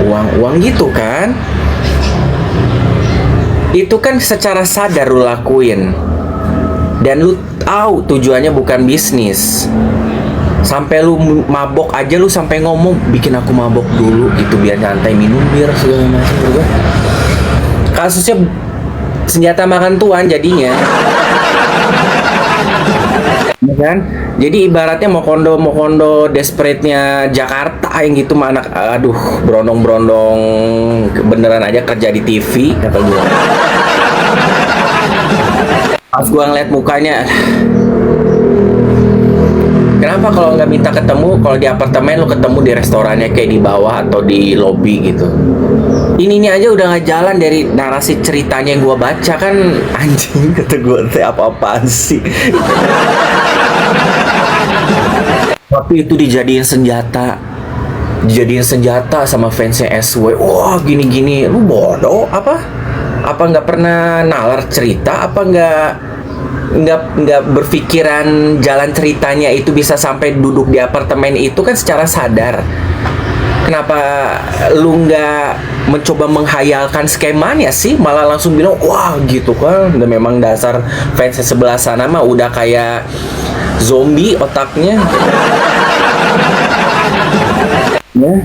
uang gitu kan. Itu kan secara sadar lu lakuin. Dan lu tahu tujuannya bukan bisnis. Sampai lu mabok aja, lu sampai ngomong bikin aku mabok dulu gitu biar nyantai, minum bir segala macam juga. Kasusnya senjata makan tuan jadinya. Ya kan? Jadi ibaratnya mau kondo desperate-nya Jakarta yang gitu mah anak, aduh, berondong-berondong beneran aja kerja di TV kata gua. Pas gua ngeliat mukanya, kenapa kalau nggak minta ketemu, kalau di apartemen lu ketemu di restorannya kayak di bawah atau di lobby gitu. Ini aja udah nggak jalan dari narasi ceritanya yang gua baca kan, anjing kata gua teh apa-apaan sih. Waktu itu dijadiin senjata sama fansnya SW. Wah gini-gini, lu bodoh apa? Apa nggak pernah nalar cerita? Apa nggak berpikiran jalan ceritanya itu bisa sampai duduk di apartemen itu kan secara sadar. Kenapa lu nggak mencoba menghayalkan skemanya sih? Malah langsung bilang wah gitu kan. Dan memang dasar fansnya sebelah sana mah udah kayak zombie otaknya. Ya.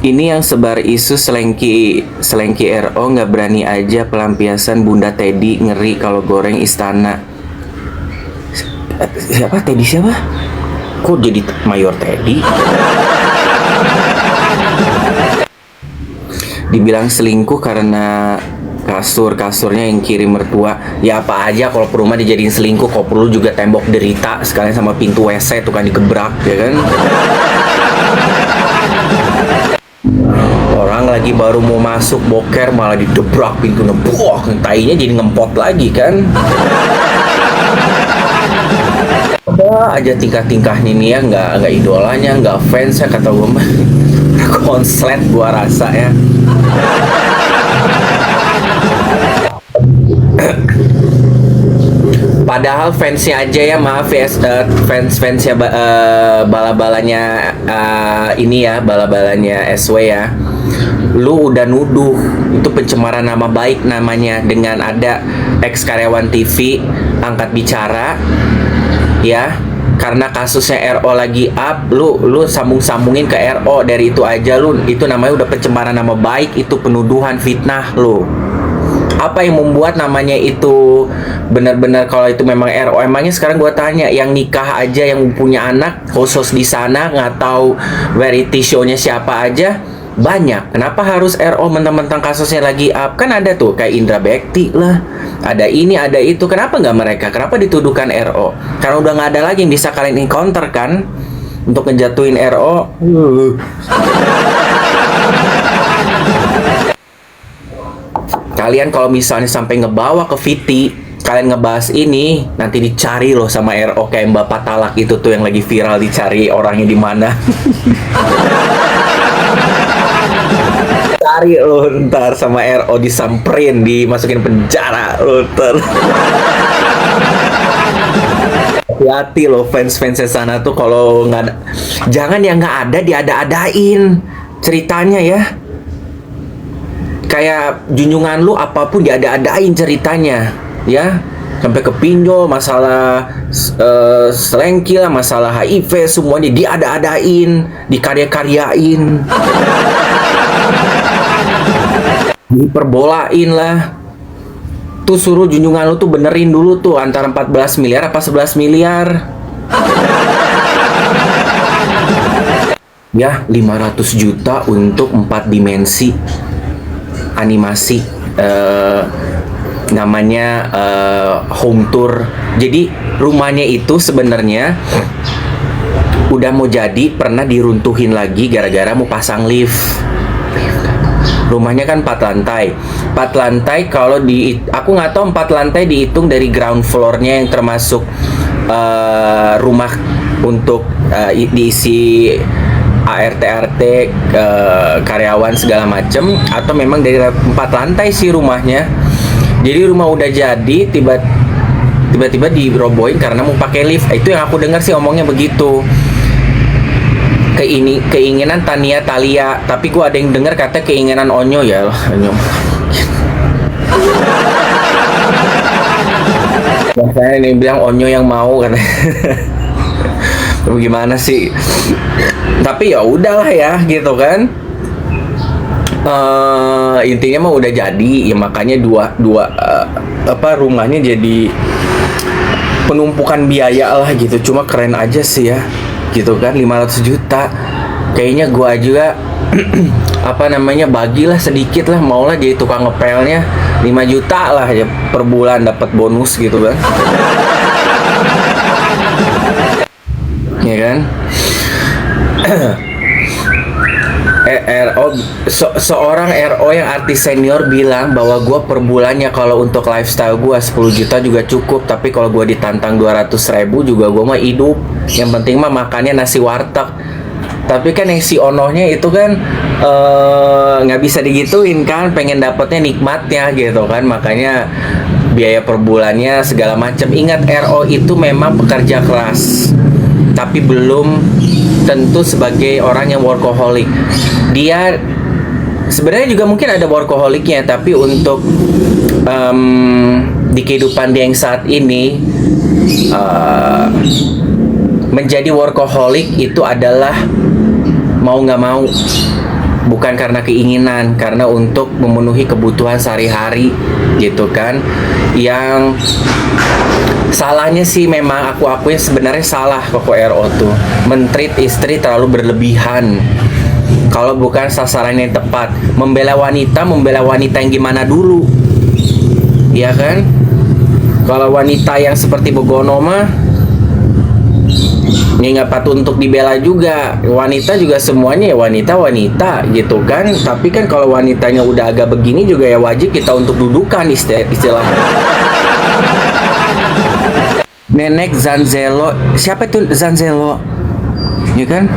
Ini yang sebar isu selengki RO nggak berani aja pelampiasan Bunda Teddy, ngeri kalau goreng istana. Siapa Teddy siapa? Kok jadi Mayor Teddy? Dibilang selingkuh karena kasurnya yang kirim mertua. Ya apa aja kalau rumah dijadiin selingkuh, kalau perlu juga tembok derita sekalian sama pintu WC itu kan digebrak ya kan. Orang lagi baru mau masuk boker malah didebrak pintunya, buah, tainya jadi ngempot lagi kan. Ada aja tingkah-tingkahnya nih ya, nggak idolanya, nggak fans ya kata gue mah. Konslet gua rasa ya. Padahal fansnya aja ya, maaf ya, fansnya bala-balanya ini ya, bala-balanya SW ya. Lu udah nuduh itu pencemaran nama baik namanya dengan ada ex karyawan TV angkat bicara ya, karena kasusnya RO lagi up, lu sambung-sambungin ke RO. Dari itu aja lu, itu namanya udah pencemaran nama baik, itu penuduhan fitnah lu. Apa yang membuat namanya itu benar-benar kalau itu memang RO? Emangnya sekarang gua tanya, yang nikah aja, yang punya anak khusus di sana, nggak tahu variety show-nya siapa aja banyak. Kenapa harus RO mentang-mentang kasusnya lagi up? Kan ada tuh kayak Indra Bekti lah, ada ini ada itu. Kenapa nggak mereka? Kenapa dituduhkan RO? Karena udah nggak ada lagi yang bisa kalian encounter kan untuk ngejatuhin RO. Kalian kalau misalnya sampai ngebawa ke Viti, kalian ngebahas ini, nanti dicari loh sama RO kayak Mbak Patalak itu tuh yang lagi viral, dicari orangnya di mana. Cari lo ntar sama RO, disamperin, dimasukin penjara lo ntar. Hati-hati lo fans-fansnya sana tuh kalau nggak ada, jangan yang nggak ada diada-adain ceritanya ya. Kayak junjungan lu apapun diada-adain ceritanya ya, sampai ke pinjol, masalah selengki lah, masalah HIV, semuanya diada-adain, dikarya-karyain, diperbolain lah. Tuh suruh junjungan lu tuh benerin dulu tuh antara 14 miliar apa 11 miliar ya, 500 juta untuk 4 dimensi animasi, namanya home tour. Jadi rumahnya itu sebenarnya udah mau jadi, pernah diruntuhin lagi gara-gara mau pasang lift. Rumahnya kan 4 lantai. 4 lantai kalau aku nggak tahu 4 lantai dihitung dari ground floor-nya yang termasuk rumah untuk diisi ART karyawan segala macem, atau memang dari 4 lantai sih rumahnya. Jadi rumah udah jadi tiba-tiba dirobohin karena mau pakai lift. Itu yang aku dengar sih omongnya begitu. keinginan Tania Talia, tapi gua ada yang denger kata keinginan Onyo ya lah, Onyo. Saya ini bilang Onyo yang mau kan. Gimana sih? Tapi ya udahlah ya gitu kan. Intinya mah udah jadi ya, makanya rumahnya jadi penumpukan biaya lah gitu. Cuma keren aja sih ya gitu kan, 500 juta kayaknya gua juga bagilah sedikit lah, maulah jadi tukang ngepelnya 5 juta lah ya per bulan, dapat bonus gitu kan. Ya kan. Seorang RO yang artis senior bilang bahwa gue per bulannya kalau untuk lifestyle gue 10 juta juga cukup, tapi kalau gue ditantang 200.000 juga gue mah hidup, yang penting mah makannya nasi warteg. Tapi kan yang si Onohnya itu kan nggak bisa digituin kan, pengen dapetnya nikmatnya gitu kan, makanya biaya per bulannya segala macam. Ingat, RO itu memang pekerja keras, tapi belum tentu sebagai orang yang workaholic. Dia sebenarnya juga mungkin ada workaholicnya, tapi untuk di kehidupan dia yang saat ini menjadi workaholic itu adalah mau nggak mau, bukan karena keinginan, karena untuk memenuhi kebutuhan sehari-hari gitu kan. Yang salahnya sih memang aku akuin sebenarnya salah Koko RO tuh, mentreat istri terlalu berlebihan. Kalau bukan sasaran yang tepat, membela wanita yang gimana dulu, ya kan? Kalau wanita yang seperti Begono mah ini nggak patut untuk dibela juga. Wanita juga semuanya ya wanita gitu kan. Tapi kan kalau wanitanya udah agak begini juga ya wajib kita untuk dudukan istilahnya. Nenek Zanzelo, siapa itu Zanzelo? Ya kan?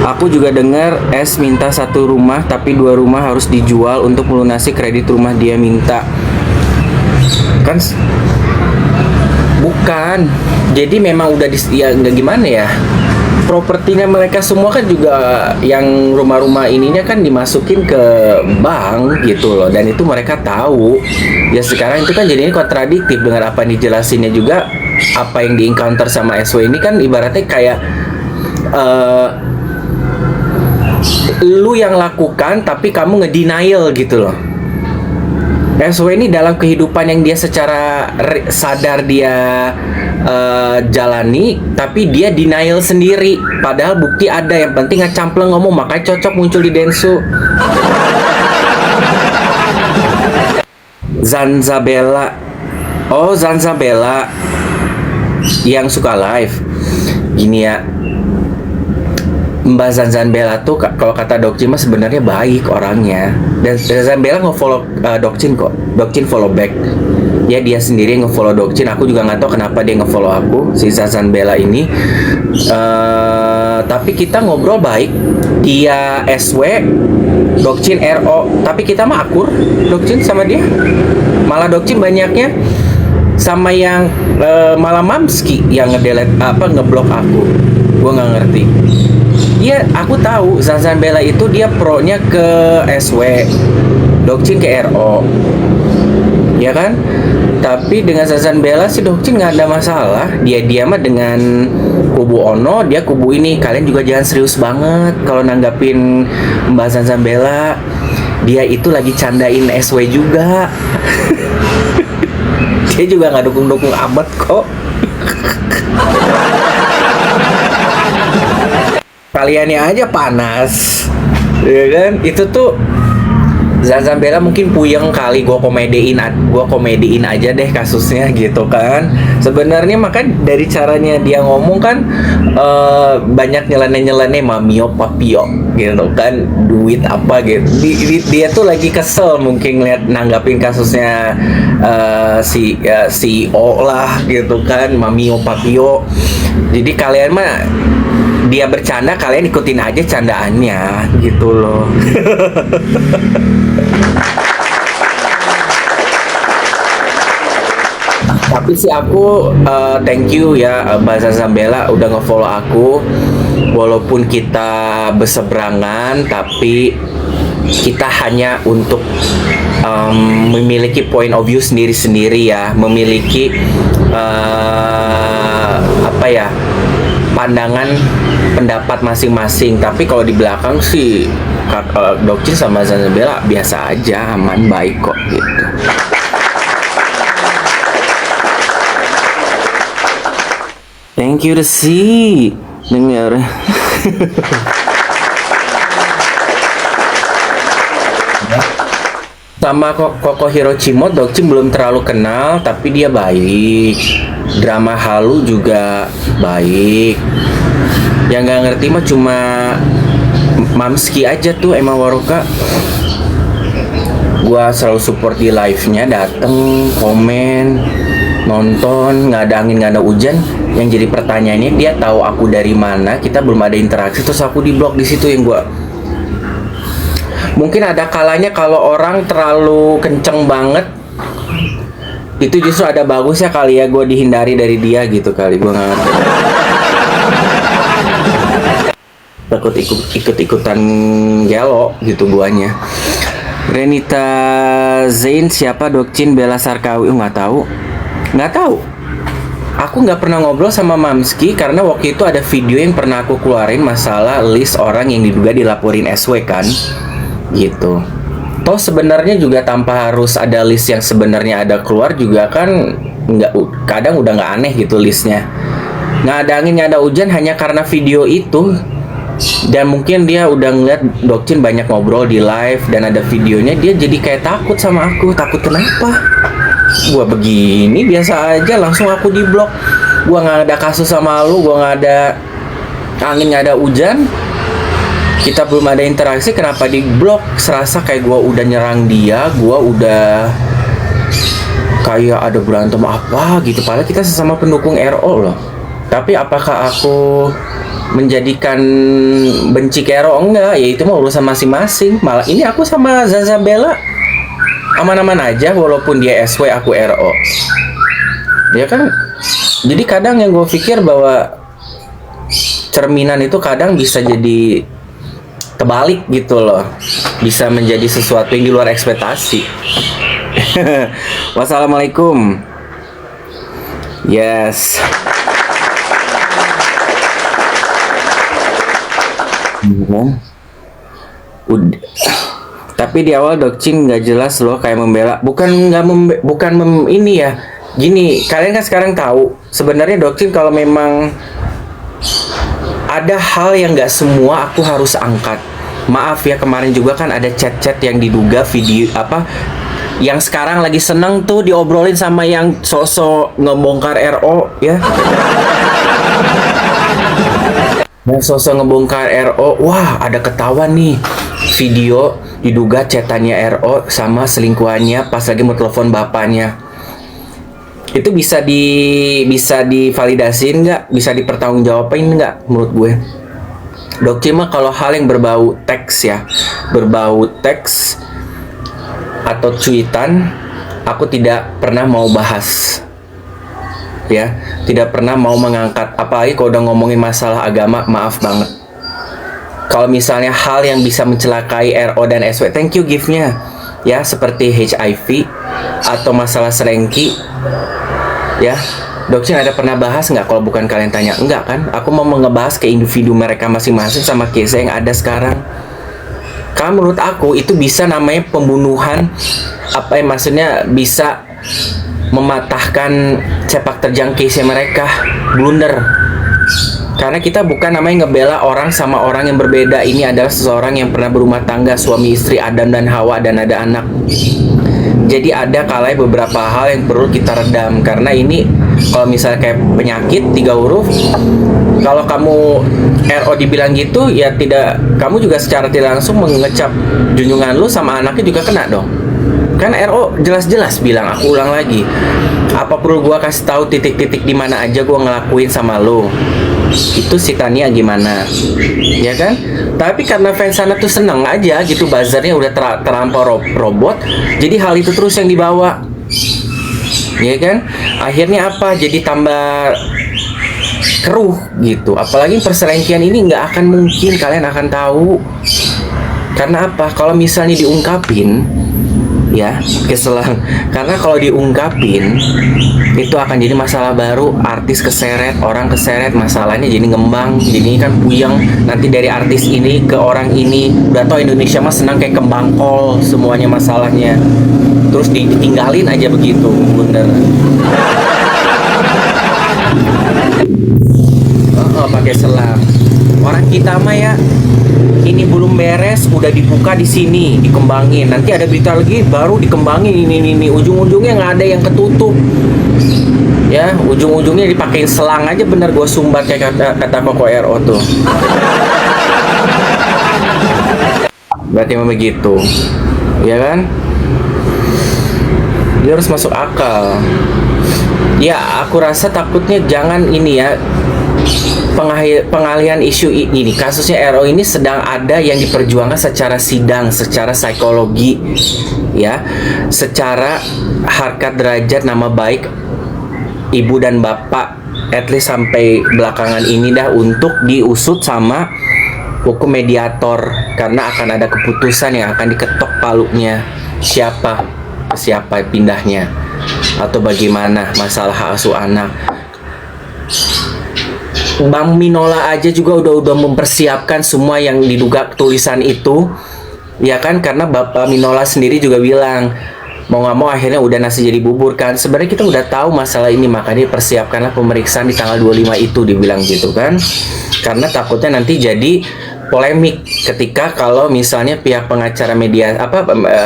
Aku juga dengar S minta 1 rumah, tapi 2 rumah harus dijual untuk melunasi kredit rumah dia minta. Kan bukan. Jadi memang udah ya nggak gimana ya. Propertinya mereka semua kan juga yang rumah-rumah ininya kan dimasukin ke bank gitu loh, dan itu mereka tahu. Ya sekarang itu kan jadinya kontradiktif dengan apa yang dijelasinnya juga. Apa yang di-encounter sama SW ini kan ibaratnya kayak lu yang lakukan tapi kamu ngedenial gitu loh. SW ini dalam kehidupan yang dia secara sadar dia jalani, tapi dia denial sendiri, padahal bukti ada. Yang penting ngecampleng ngomong, makanya cocok muncul di Densu. Zanzabella, oh Zanzabella yang suka live gini ya, Mbak Zanzabella tuh kalau kata Dokcin mah sebenarnya baik orangnya, dan Zanzabella nge-follow Dokcin kok. Dokcin follow back. Ya dia sendiri nge-follow Dokcin. Aku juga nggak tahu kenapa dia nge-follow aku, si Zanzabella ini. Tapi kita ngobrol baik. Dia SW, Dokcin RO, tapi kita mah akur Dokcin sama dia. Malah Dokcin banyaknya sama yang malah Mamski yang ngeblok aku. Gua nggak ngerti. Iya, aku tahu Zanzabella itu dia pro-nya ke SW, Dokcin ke RO, ya kan? Tapi dengan Zanzabella sih Dokcin nggak ada masalah. Dia mah dengan kubu Ono, dia kubu ini. Kalian juga jangan serius banget kalau nanggapin Mbak Zanzabella. Dia itu lagi candain SW juga. Dia juga nggak dukung-dukung amat kok. Kaliannya aja panas, ya kan? Itu tuh Zanzabella mungkin puyeng kali, gue komediin aja deh kasusnya gitu kan. Sebenarnya makan dari caranya dia ngomong kan banyak nyeleneh mamio papio gitu kan, duit apa gitu. Dia tuh lagi kesel mungkin ngeliat nanggapin kasusnya si CEO lah gitu kan, mamio papio. Jadi kalian mah dia bercanda, kalian ikutin aja candaannya gitu loh. Tapi sih aku thank you ya Mbak Zazambela udah ngefollow aku. Walaupun kita berseberangan, tapi kita hanya untuk memiliki point of view sendiri-sendiri ya, memiliki apa ya, pandangan pendapat masing-masing. Tapi kalau di belakang sih Dokcin sama Zazambela biasa aja, aman, baik kok gitu. Thank you Resi. Dengar. Sama Koko Hiroshima, Dokcin belum terlalu kenal, tapi dia baik. Drama halu juga baik. Yang nggak ngerti mah cuma Mamski aja tuh, Emma Waroka. Gua selalu support di live-nya, dateng, komen, nonton, nggak ada angin nggak ada hujan. Yang jadi pertanyaannya, dia tahu aku dari mana, kita belum ada interaksi, terus aku di blok di situ. Yang gua mungkin ada kalanya kalau orang terlalu kenceng banget, itu justru ada bagusnya kali ya, gue dihindari dari dia gitu kali, gue nggak ngerti. Takut ikut-ikutan gelo gitu guanya. Renita Zain siapa? Dokcin Bella Sarkawi, nggak tahu. Aku nggak pernah ngobrol sama Mamski karena waktu itu ada video yang pernah aku keluarin masalah list orang yang diduga dilaporin SW kan, gitu. Toh sebenarnya juga tanpa harus ada list yang sebenarnya ada keluar juga kan, nggak, kadang udah nggak aneh gitu listnya. Nggak ada angin nggak ada hujan hanya karena video itu. Dan mungkin dia udah ngeliat Dokcin banyak ngobrol di live dan ada videonya, dia jadi kayak takut sama aku. Takut kenapa? Gua begini biasa aja, langsung aku di blok. Gua nggak ada kasus sama lu, gua nggak ada angin nggak ada hujan, kita belum ada interaksi, kenapa di blok? Serasa kayak gua udah nyerang dia, gua udah kayak ada berantem apa gitu. Padahal kita sesama pendukung RO loh. Tapi apakah aku menjadikan benci Kero? Enggak, ya itu mah urusan masing-masing. Malah ini aku sama Zazambela aman-aman aja, walaupun dia SW aku RO. Ya kan? Jadi kadang yang gue pikir bahwa cerminan itu kadang bisa jadi kebalik gitu loh, bisa menjadi sesuatu yang di luar ekspektasi. Wassalamualaikum. Yes. Udah. Tapi di awal Dokcin nggak jelas loh, kayak membela. Ini ya. Gini, kalian kan sekarang tahu sebenarnya Dokcin kalau memang ada hal yang nggak semua aku harus angkat. Maaf ya, kemarin juga kan ada chat-chat yang diduga video apa yang sekarang lagi seneng tuh diobrolin sama yang sosok ngebongkar RO ya. Yang sosok ngebongkar RO, wah ada ketahuan nih video diduga chatannya RO sama selingkuhannya pas lagi mau telepon bapaknya. Itu bisa divalidasiin nggak? Bisa dipertanggungjawabin nggak menurut gue? Dokcin mah kalau hal yang berbau teks ya, berbau teks atau cuitan, aku tidak pernah mau bahas. Ya, tidak pernah mau mengangkat, apalagi kalau udah ngomongin masalah agama, maaf banget. Kalau misalnya hal yang bisa mencelakai RO dan SW, thank you gift-nya ya, seperti HIV atau masalah selengki ya, Dokcin ada pernah bahas nggak? Kalau bukan kalian tanya, enggak kan? Aku mau ngebahas ke individu mereka masing-masing sama case yang ada sekarang. Karena menurut aku itu bisa namanya pembunuhan, apa yang maksudnya bisa mematahkan sepak terjang case mereka, blunder. Karena kita bukan namanya ngebela orang sama orang yang berbeda. Ini adalah seseorang yang pernah berumah tangga, suami istri, Adam dan Hawa, dan ada anak. Jadi ada kalanya beberapa hal yang perlu kita redam. Karena ini kalau misalnya kayak penyakit 3 huruf, kalau kamu RO dibilang gitu, ya tidak, kamu juga secara tidak langsung mengecap junjungan lu sama anaknya juga kena dong. Kan RO jelas-jelas bilang, aku ulang lagi, apa perlu gua kasih tahu titik-titik di mana aja gua ngelakuin sama lo? Itu si Tania gimana? Ya kan? Tapi karena fans sana tuh seneng aja gitu, buzzernya udah terlampau robot, jadi hal itu terus yang dibawa. ya kan? Akhirnya apa? Jadi tambah keruh gitu. Apalagi perselingkuhan ini nggak akan mungkin kalian akan tahu. Karena apa? Kalau misalnya diungkapin, ya keselang. Karena kalau diungkapin itu akan jadi masalah baru. Artis keseret, orang keseret, masalahnya jadi ngembang. Jadi kan puyeng. Nanti dari artis ini ke orang ini. Udah tau Indonesia mah senang kayak kembang kol semuanya masalahnya. Terus ditinggalin aja begitu, bener. Pakai selang. Orang kita mah ya, ini belum beres, udah dibuka di sini, dikembangin. Nanti ada berita lagi, baru dikembangin ini. Ujung-ujungnya nggak ada yang ketutup. Ya, ujung-ujungnya dipakein selang aja, bener gue sumbat kayak kata Koko RO tuh. Berarti memang begitu, ya kan? Dia harus masuk akal. Ya, aku rasa takutnya jangan ini ya. Pengalihan isu ini, kasusnya RO ini sedang ada yang diperjuangkan secara sidang, secara psikologi, ya, secara harkat derajat nama baik ibu dan bapak, at least sampai belakangan ini dah untuk diusut sama hukum mediator, karena akan ada keputusan yang akan diketok palunya siapa pindahnya atau bagaimana masalah hak asuh anak. Bang Minola aja juga udah mempersiapkan semua yang diduga tulisan itu, ya kan? Karena Bapak Minola sendiri juga bilang mau nggak mau akhirnya udah nasi jadi bubur kan. Sebenarnya kita udah tahu masalah ini, makanya persiapkanlah pemeriksaan di tanggal 25 itu, dibilang gitu kan. Karena takutnya nanti jadi polemik ketika kalau misalnya pihak pengacara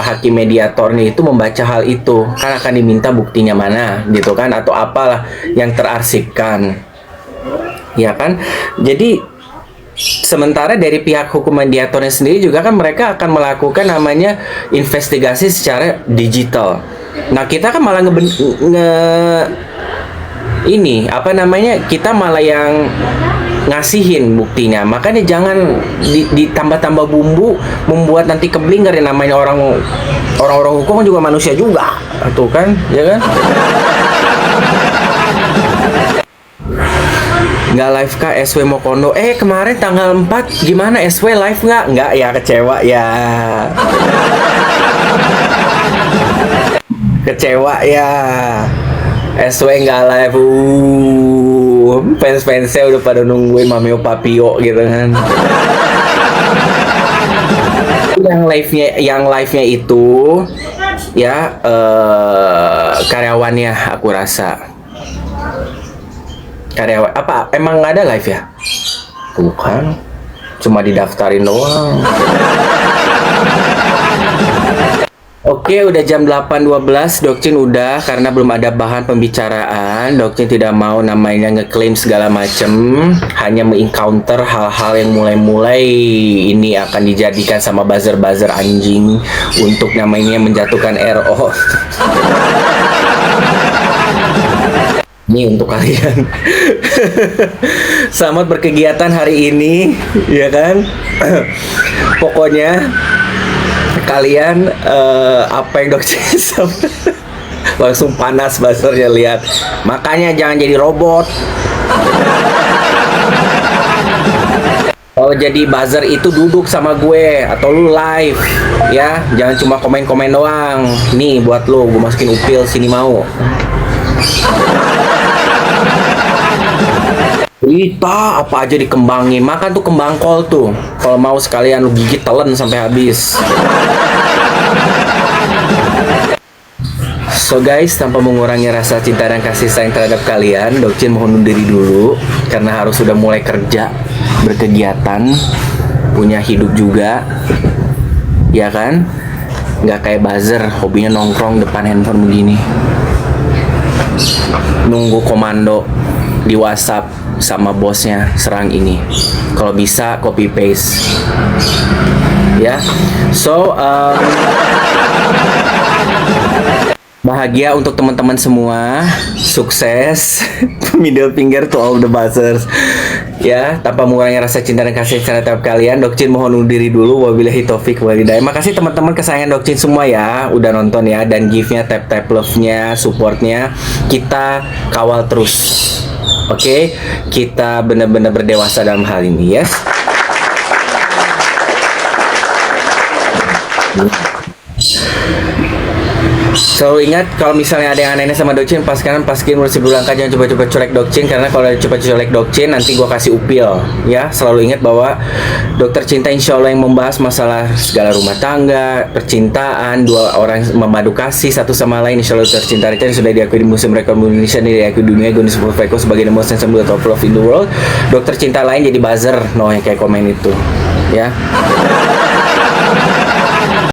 hakim mediatornya itu membaca hal itu, kan akan diminta buktinya mana gitu kan, atau apalah yang terarsipkan. Ya kan, jadi sementara dari pihak hukum mediatornya sendiri juga kan mereka akan melakukan namanya investigasi secara digital. Nah kita kan malah kita malah yang ngasihin buktinya. Makanya jangan ditambah-tambah bumbu membuat nanti keblinger. Yang namanya orang-orang hukum juga manusia juga, tuh kan, ya kan? Nggak live kah SW Mokondo? Kemarin tanggal 4 gimana SW live nggak? Nggak ya, kecewa ya. Kecewa ya. SW nggak live. Fans-fansnya udah pada nungguin Mameo Papio gitu kan. Yang live-nya itu ya karyawannya aku rasa. Karyawan apa emang nggak ada live ya? Bukan, cuma didaftarin doang. Oke, udah jam 8.12, Dokcin udah, karena belum ada bahan pembicaraan. Dokcin tidak mau namanya ngeklaim segala macem, hanya mengencounter hal-hal yang mulai-mulai ini akan dijadikan sama buzzer-buzzer anjing untuk namanya menjatuhkan RO. Ini untuk kalian. Selamat berkegiatan hari ini, ya kan? Pokoknya kalian apa yang Dokter langsung panas buzzernya, lihat. Makanya jangan jadi robot. Kalau jadi buzzer itu duduk sama gue atau lu live, ya. Jangan cuma komen-komen doang. Nih buat lu, gue masukin upil sini mau. Berita apa aja dikembangin, makan tuh kembang kol tuh. Kalau mau sekalian lu gigit telan sampai habis. So guys, tanpa mengurangi rasa cinta dan kasih sayang terhadap kalian, Dokcin mohon undur diri dulu karena harus sudah mulai kerja, berkegiatan, punya hidup juga, ya kan? Nggak kayak buzzer, hobinya nongkrong depan handphone begini, nunggu komando di WhatsApp sama bosnya serang ini. Kalau bisa copy paste, ya. So Bahagia untuk teman-teman semua, sukses, middle finger to all the buzzers. Ya, tanpa mengurangi rasa cinta dan kasih sayang terhadap kalian, Dokcin mohon undur diri dulu. Wabillahi taufik walhidayah. Makasih teman-teman kesayangan Dokcin semua ya, udah nonton ya, dan give-nya, tap-tap love-nya, support-nya. Kita kawal terus. Oke, kita benar-benar berdewasa dalam hal ini ya. Selalu ingat kalau misalnya ada yang aneh-aneh sama Dokcin, pastiin mesti berlangkah, jangan coba-coba colek Dokcin, karena kalau coba colek Dokcin nanti gua kasih upil ya. Selalu ingat bahwa Dokter Cinta insya Allah yang membahas masalah segala rumah tangga, percintaan, dua orang memadu kasih satu sama lain. Insya Allah Dokter Cinta yang sudah diakui di Museum Rekor Indonesia, diakui dunia Guinness World Records sebagai the most handsome of love in the world. Dokter Cinta lain jadi buzzer, yang kayak komen itu ya.